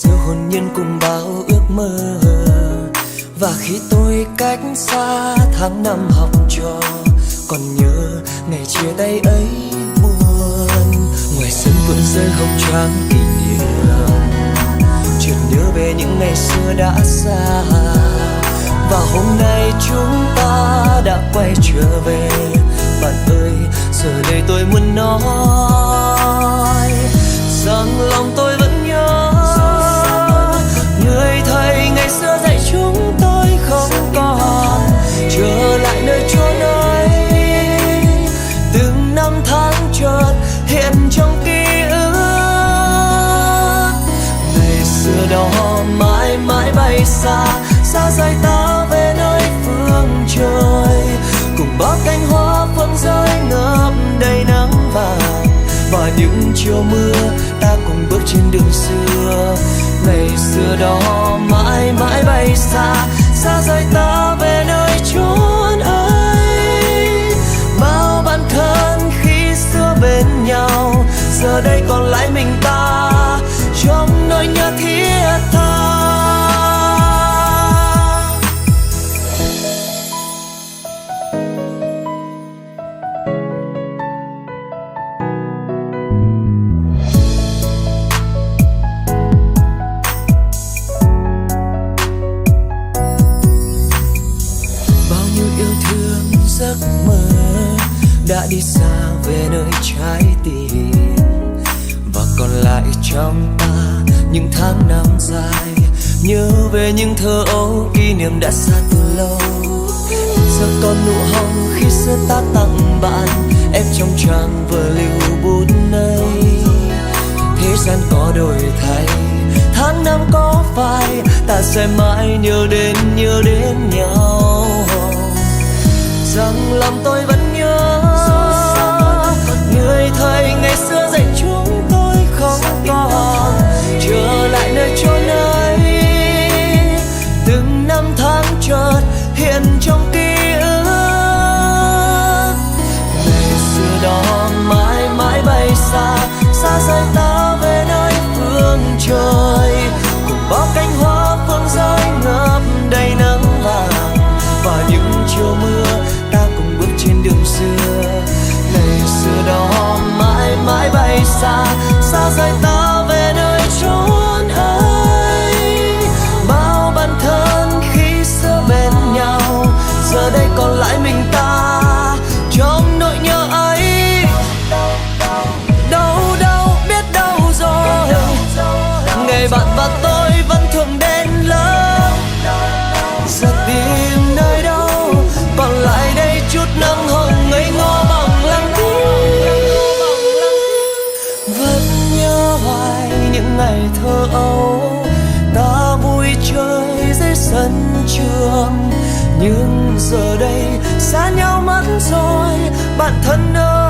xưa hồn nhiên cùng bao ước mơ, và khi tôi cách xa tháng năm học trò, còn nhớ ngày chia tay ấy buồn. Ngoài sân vườn rơi hồng trắng kỷ niệm, chợt nhớ về những ngày xưa đã xa, và hôm nay chúng ta đã quay trở về. Bạn ơi, giờ đây tôi muốn nói rằng lòng tôi vẫn nhớ người thầy ngày xưa dạy chúng tôi không còn trở lại nơi chốn ấy. Từng năm tháng chợt hiện trong ký ức, ngày xưa đó mãi mãi bay xa, xa rời ta về nơi phương trời, cùng bao cánh hoa phượng rơi ngập đầy nắng vàng. Và những chiều mưa ta cùng bước trên đường xưa, ngày xưa đó mãi mãi bay xa, xa rời ta về nơi chốn ấy. Bao bạn thân khi xưa bên nhau, giờ đây còn lại mình ta trong nỗi nhớ thiết tha. Giấc mơ đã đi xa về nơi trái tim, và còn lại trong ta những tháng năm dài, nhớ về những thơ ấu kỷ niệm đã xa từ lâu. Giờ còn nụ hồng khi xưa ta tặng bạn, em trong trang vở lưu bút này. Thế gian có đổi thay, tháng năm có phai, ta sẽ mãi nhớ đến nhau. Rằng lòng tôi vẫn nhớ người thầy ngày xưa dạy chúng tôi không còn trở lại nơi chốn ấy. Từng năm tháng chợt hiện trong ký ức, ngày xưa đó mãi mãi bay xa, xa rời ta về nơi phương trời, cùng bao cánh hoa phương rơi ngập đầy nắng vàng. Và những chiều mưa ta cùng bước trên đường xưa, ngày xưa đó mãi mãi bay xa, xa rời ta về nơi chốn ấy. Bao bạn thân khi xưa bên nhau, giờ đây còn lại mình ta trong nỗi nhớ ấy. Đâu đâu biết đâu rồi, ngày bạn và tôi vẫn thường đến lớp. Giờ tìm nơi đâu còn lại đây chút nắng hồng ngây ngô bằng lặng thinh. Vẫn nhớ hoài những ngày thơ ấu, ta vui chơi dưới sân trường. Nhưng giờ đây xa nhau mất rồi, bạn thân ơi.